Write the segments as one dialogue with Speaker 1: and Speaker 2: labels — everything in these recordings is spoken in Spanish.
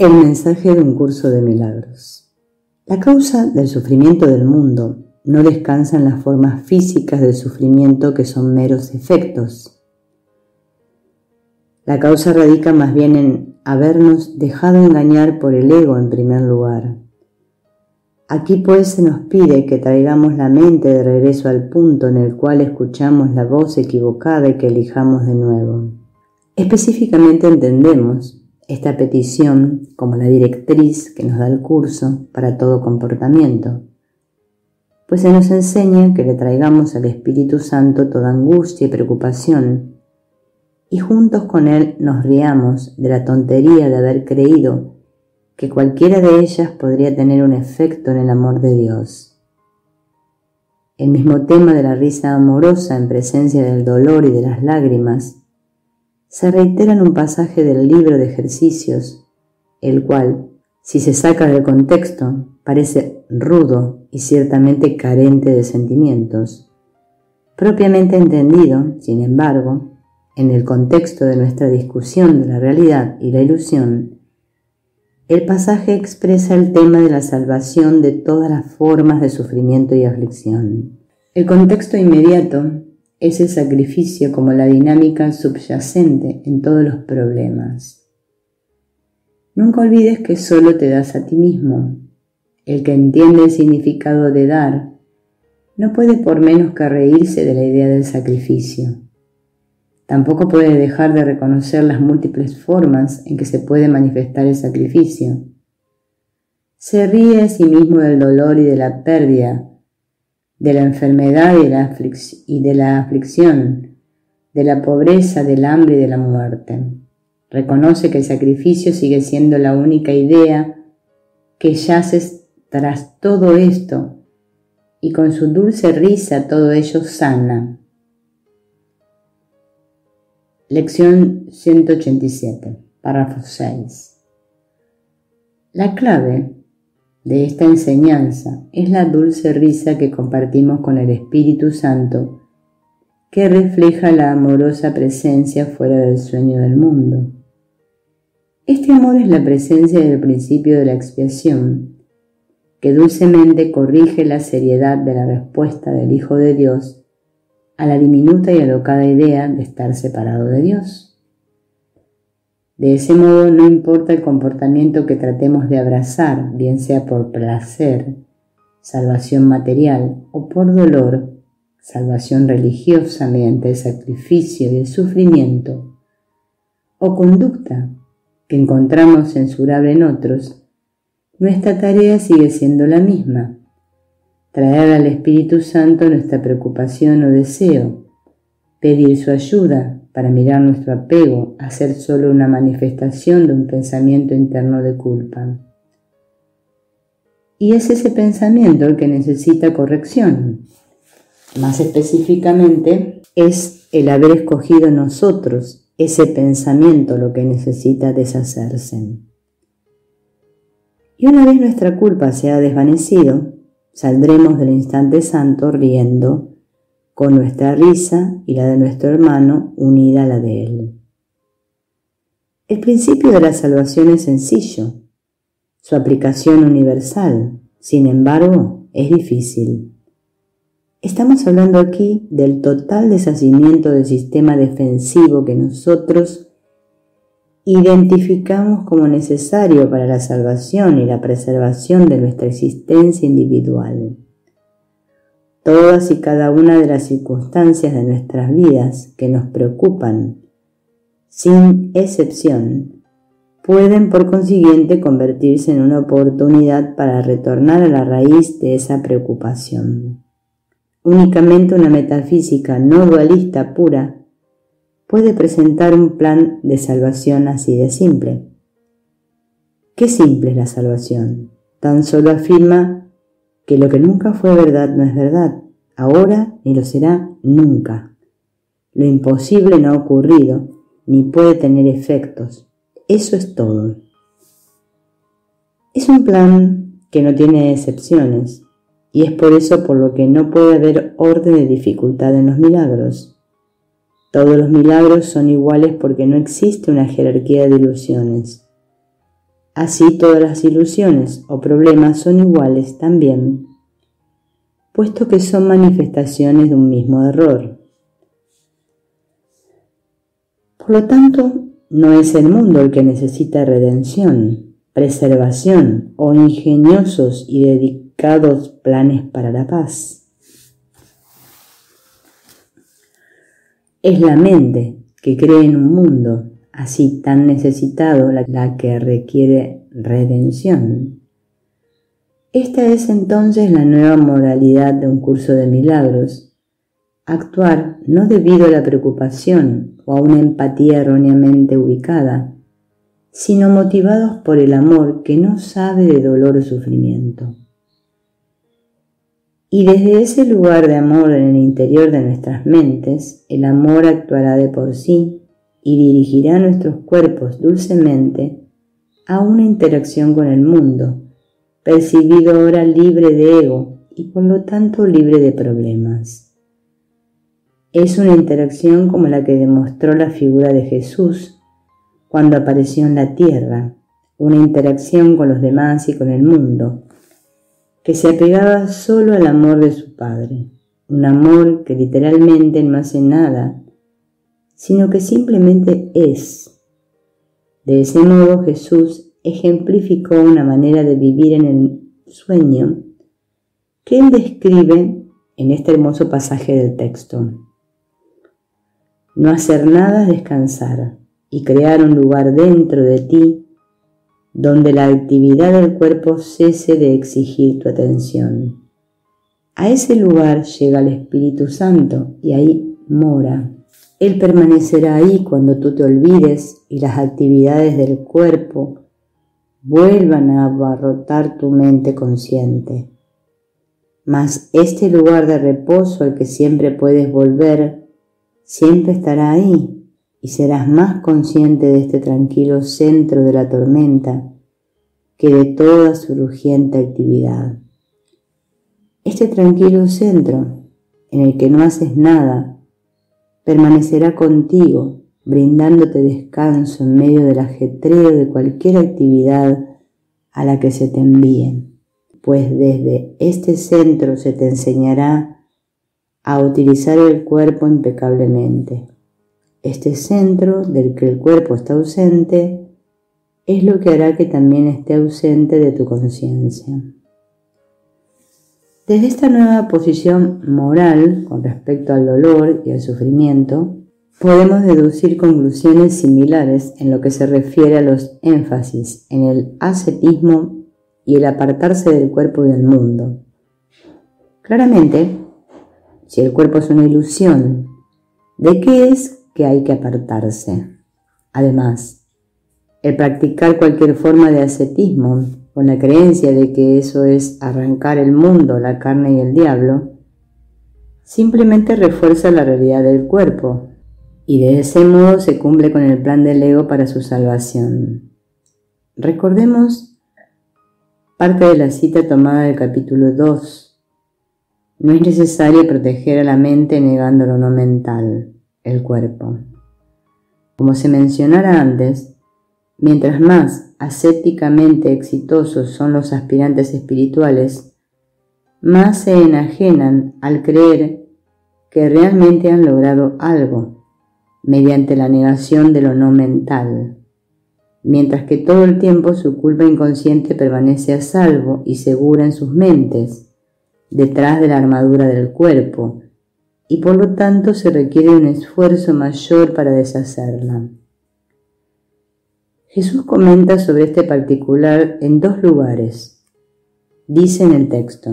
Speaker 1: El mensaje de un curso de milagros. La causa del sufrimiento del mundo no descansa en las formas físicas del sufrimiento que son meros efectos. La causa radica más bien en habernos dejado engañar por el ego en primer lugar. Aquí pues se nos pide que traigamos la mente de regreso al punto en el cual escuchamos la voz equivocada y que elijamos de nuevo. Específicamente entendemos esta petición como la directriz que nos da el curso para todo comportamiento, pues se nos enseña que le traigamos al Espíritu Santo toda angustia y preocupación, y juntos con Él nos riamos de la tontería de haber creído que cualquiera de ellas podría tener un efecto en el amor de Dios. El mismo tema de la risa amorosa en presencia del dolor y de las lágrimas se reitera en un pasaje del libro de ejercicios, el cual, si se saca del contexto, parece rudo y ciertamente carente de sentimientos. Propiamente entendido, sin embargo, en el contexto de nuestra discusión de la realidad y la ilusión, el pasaje expresa el tema de la salvación de todas las formas de sufrimiento y aflicción. El contexto inmediato es el sacrificio como la dinámica subyacente en todos los problemas. Nunca olvides que solo te das a ti mismo. El que entiende el significado de dar no puede por menos que reírse de la idea del sacrificio. Tampoco puede dejar de reconocer las múltiples formas en que se puede manifestar el sacrificio. Se ríe a sí mismo del dolor y de la pérdida, de la enfermedad y de la aflicción, de la pobreza, del hambre y de la muerte. Reconoce que el sacrificio sigue siendo la única idea que yace tras todo esto, y con su dulce risa todo ello sana. Lección 187, párrafo 6. La clave de esta enseñanza es la dulce risa que compartimos con el Espíritu Santo, que refleja la amorosa presencia fuera del sueño del mundo. Este amor es la presencia del principio de la expiación, que dulcemente corrige la seriedad de la respuesta del Hijo de Dios a la diminuta y alocada idea de estar separado de Dios. De ese modo no importa el comportamiento que tratemos de abrazar, bien sea por placer, salvación material, o por dolor, salvación religiosa mediante el sacrificio y el sufrimiento, o conducta que encontramos censurable en otros, nuestra tarea sigue siendo la misma: traer al Espíritu Santo nuestra preocupación o deseo, pedir su ayuda para mirar nuestro apego a ser solo una manifestación de un pensamiento interno de culpa. Y es ese pensamiento el que necesita corrección. Más específicamente, es el haber escogido nosotros ese pensamiento lo que necesita deshacerse. Y una vez nuestra culpa se ha desvanecido, saldremos del instante santo riendo, con nuestra risa y la de nuestro hermano unida a la de él. El principio de la salvación es sencillo, su aplicación universal, sin embargo, es difícil. Estamos hablando aquí del total deshacimiento del sistema defensivo que nosotros identificamos como necesario para la salvación y la preservación de nuestra existencia individual. Todas y cada una de las circunstancias de nuestras vidas que nos preocupan, sin excepción, pueden por consiguiente convertirse en una oportunidad para retornar a la raíz de esa preocupación. Únicamente una metafísica no dualista pura puede presentar un plan de salvación así de simple. ¿Qué simple es la salvación? Tan solo afirma que lo que nunca fue verdad no es verdad, ahora ni lo será nunca. Lo imposible no ha ocurrido, ni puede tener efectos. Eso es todo. Es un plan que no tiene excepciones, y es por eso por lo que no puede haber orden de dificultad en los milagros. Todos los milagros son iguales porque no existe una jerarquía de ilusiones. Así todas las ilusiones o problemas son iguales también, puesto que son manifestaciones de un mismo error. Por lo tanto, no es el mundo el que necesita redención, preservación o ingeniosos y dedicados planes para la paz. Es la mente que cree en un mundo así tan necesitado la que requiere redención. Esta es entonces la nueva moralidad de un curso de milagros: actuar no debido a la preocupación o a una empatía erróneamente ubicada, sino motivados por el amor que no sabe de dolor o sufrimiento. Y desde ese lugar de amor en el interior de nuestras mentes, el amor actuará de por sí y dirigirá nuestros cuerpos dulcemente a una interacción con el mundo, percibido ahora libre de ego y por lo tanto libre de problemas. Es una interacción como la que demostró la figura de Jesús cuando apareció en la tierra, una interacción con los demás y con el mundo, que se apegaba solo al amor de su Padre, un amor que literalmente no hace nada, sino que simplemente es. De ese modo Jesús ejemplificó una manera de vivir en el sueño que él describe en este hermoso pasaje del texto. No hacer nada es descansar y crear un lugar dentro de ti donde la actividad del cuerpo cese de exigir tu atención. A ese lugar llega el Espíritu Santo y ahí mora. Él permanecerá ahí cuando tú te olvides y las actividades del cuerpo vuelvan a abarrotar tu mente consciente. Mas este lugar de reposo al que siempre puedes volver, siempre estará ahí y serás más consciente de este tranquilo centro de la tormenta que de toda su urgente actividad. Este tranquilo centro, en el que no haces nada, permanecerá contigo, brindándote descanso en medio del ajetreo de cualquier actividad a la que se te envíe, pues desde este centro se te enseñará a utilizar el cuerpo impecablemente. Este centro del que el cuerpo está ausente es lo que hará que también esté ausente de tu conciencia. Desde esta nueva posición moral con respecto al dolor y al sufrimiento, podemos deducir conclusiones similares en lo que se refiere a los énfasis en el ascetismo y el apartarse del cuerpo y del mundo. Claramente, si el cuerpo es una ilusión, ¿de qué es que hay que apartarse? Además, el practicar cualquier forma de ascetismo con la creencia de que eso es arrancar el mundo, la carne y el diablo, simplemente refuerza la realidad del cuerpo y de ese modo se cumple con el plan del ego para su salvación. Recordemos parte de la cita tomada del capítulo 2. No es necesario proteger a la mente negando lo no mental, el cuerpo. Como se mencionara antes, mientras más ascéticamente exitosos son los aspirantes espirituales, más se enajenan al creer que realmente han logrado algo mediante la negación de lo no mental, mientras que todo el tiempo su culpa inconsciente permanece a salvo y segura en sus mentes, detrás de la armadura del cuerpo, y por lo tanto se requiere un esfuerzo mayor para deshacerla. Jesús comenta sobre este particular en 2 lugares. Dice en el texto: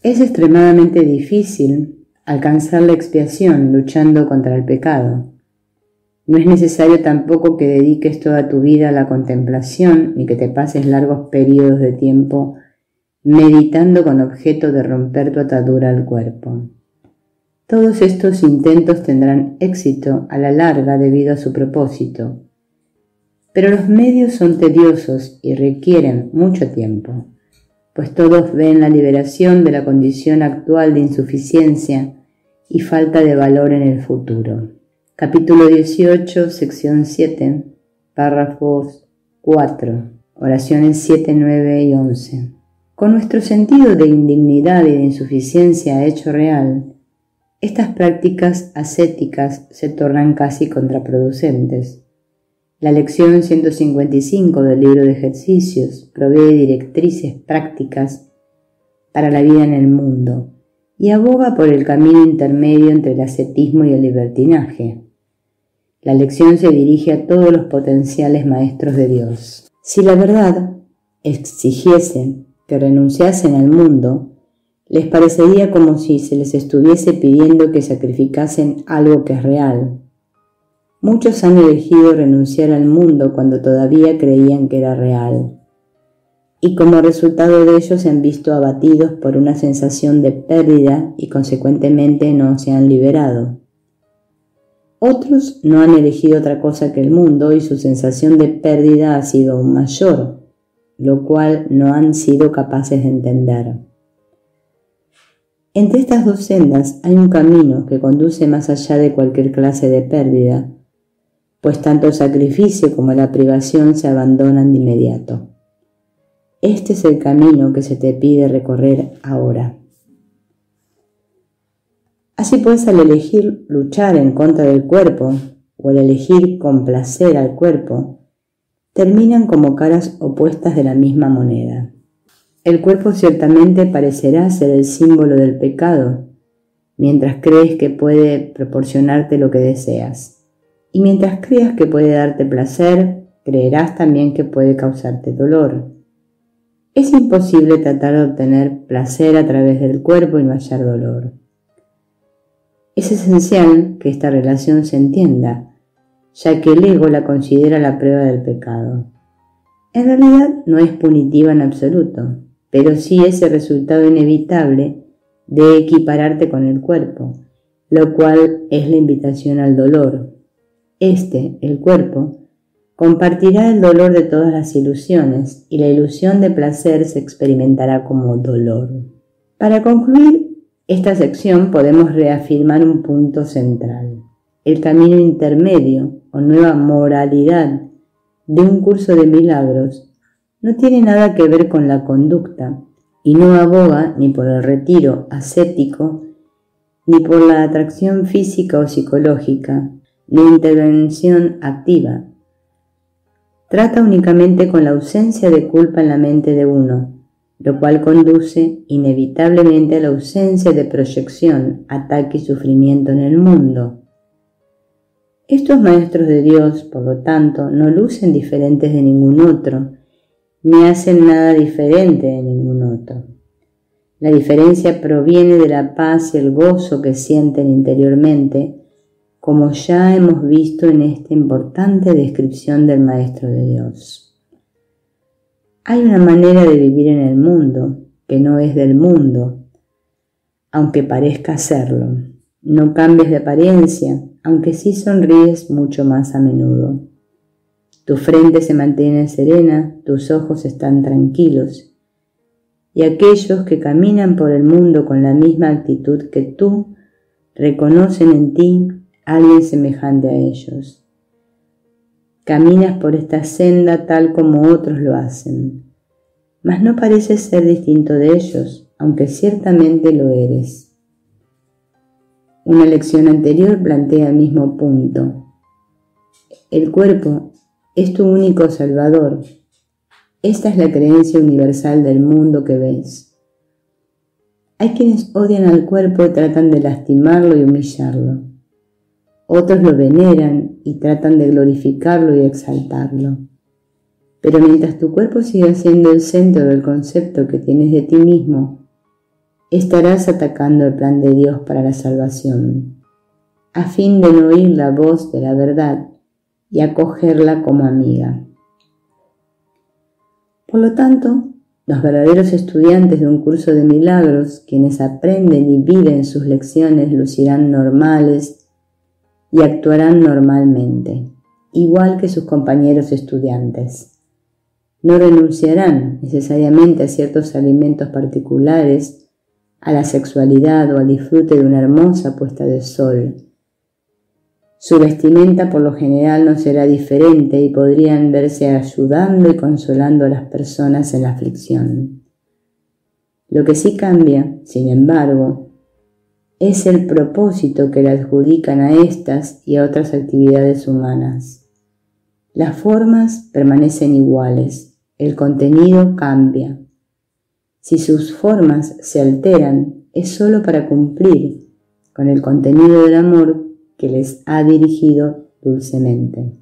Speaker 1: es extremadamente difícil alcanzar la expiación luchando contra el pecado. No es necesario tampoco que dediques toda tu vida a la contemplación ni que te pases largos periodos de tiempo meditando con objeto de romper tu atadura al cuerpo. Todos estos intentos tendrán éxito a la larga debido a su propósito, pero los medios son tediosos y requieren mucho tiempo, pues todos ven la liberación de la condición actual de insuficiencia y falta de valor en el futuro. Capítulo 18, sección 7, párrafos 4, Oraciones 7, 9 y 11. Con nuestro sentido de indignidad y de insuficiencia hecho real, estas prácticas ascéticas se tornan casi contraproducentes. La lección 155 del libro de ejercicios provee directrices prácticas para la vida en el mundo y aboga por el camino intermedio entre el ascetismo y el libertinaje. La lección se dirige a todos los potenciales maestros de Dios. Si la verdad exigiese que renunciasen al mundo, les parecería como si se les estuviese pidiendo que sacrificasen algo que es real. Muchos han elegido renunciar al mundo cuando todavía creían que era real, y como resultado de ello se han visto abatidos por una sensación de pérdida y consecuentemente no se han liberado. Otros no han elegido otra cosa que el mundo y su sensación de pérdida ha sido aún mayor, lo cual no han sido capaces de entender. Entre estas dos sendas hay un camino que conduce más allá de cualquier clase de pérdida, pues tanto el sacrificio como la privación se abandonan de inmediato. Este es el camino que se te pide recorrer ahora. Así pues, al elegir luchar en contra del cuerpo o al elegir complacer al cuerpo, terminan como caras opuestas de la misma moneda. El cuerpo ciertamente parecerá ser el símbolo del pecado, mientras crees que puede proporcionarte lo que deseas. Y mientras creas que puede darte placer, creerás también que puede causarte dolor. Es imposible tratar de obtener placer a través del cuerpo y no hallar dolor. Es esencial que esta relación se entienda, ya que el ego la considera la prueba del pecado. En realidad no es punitiva en absoluto, pero sí es el resultado inevitable de equipararte con el cuerpo, lo cual es la invitación al dolor. El cuerpo, compartirá el dolor de todas las ilusiones y la ilusión de placer se experimentará como dolor. Para concluir esta sección podemos reafirmar un punto central. El camino intermedio o nueva moralidad de un curso de milagros no tiene nada que ver con la conducta y no aboga ni por el retiro ascético, ni por la atracción física o psicológica, ni intervención activa. Trata únicamente con la ausencia de culpa en la mente de uno, lo cual conduce inevitablemente a la ausencia de proyección, ataque y sufrimiento en el mundo. Estos maestros de Dios, por lo tanto, no lucen diferentes de ningún otro, ni hacen nada diferente de ningún otro. La diferencia proviene de la paz y el gozo que sienten interiormente, como ya hemos visto en esta importante descripción del Maestro de Dios. Hay una manera de vivir en el mundo que no es del mundo, aunque parezca serlo. No cambies de apariencia, aunque sí sonríes mucho más a menudo. Tu frente se mantiene serena, tus ojos están tranquilos, y aquellos que caminan por el mundo con la misma actitud que tú, reconocen en ti a alguien semejante a ellos. Caminas por esta senda tal como otros lo hacen, mas no pareces ser distinto de ellos, aunque ciertamente lo eres. Una lección anterior plantea el mismo punto. El cuerpo es tu único salvador. Esta es la creencia universal del mundo que ves. Hay quienes odian al cuerpo y tratan de lastimarlo y humillarlo. Otros lo veneran y tratan de glorificarlo y exaltarlo. Pero mientras tu cuerpo siga siendo el centro del concepto que tienes de ti mismo, estarás atacando el plan de Dios para la salvación, a fin de no oír la voz de la verdad y acogerla como amiga. Por lo tanto, los verdaderos estudiantes de un curso de milagros, quienes aprenden y viven sus lecciones, lucirán normales y actuarán normalmente, igual que sus compañeros estudiantes. No renunciarán necesariamente a ciertos alimentos particulares, a la sexualidad o al disfrute de una hermosa puesta de sol. Su vestimenta por lo general no será diferente y podrían verse ayudando y consolando a las personas en la aflicción. Lo que sí cambia, sin embargo, es el propósito que le adjudican a estas y a otras actividades humanas. Las formas permanecen iguales, el contenido cambia. Si sus formas se alteran, es solo para cumplir con el contenido del amor que les ha dirigido dulcemente.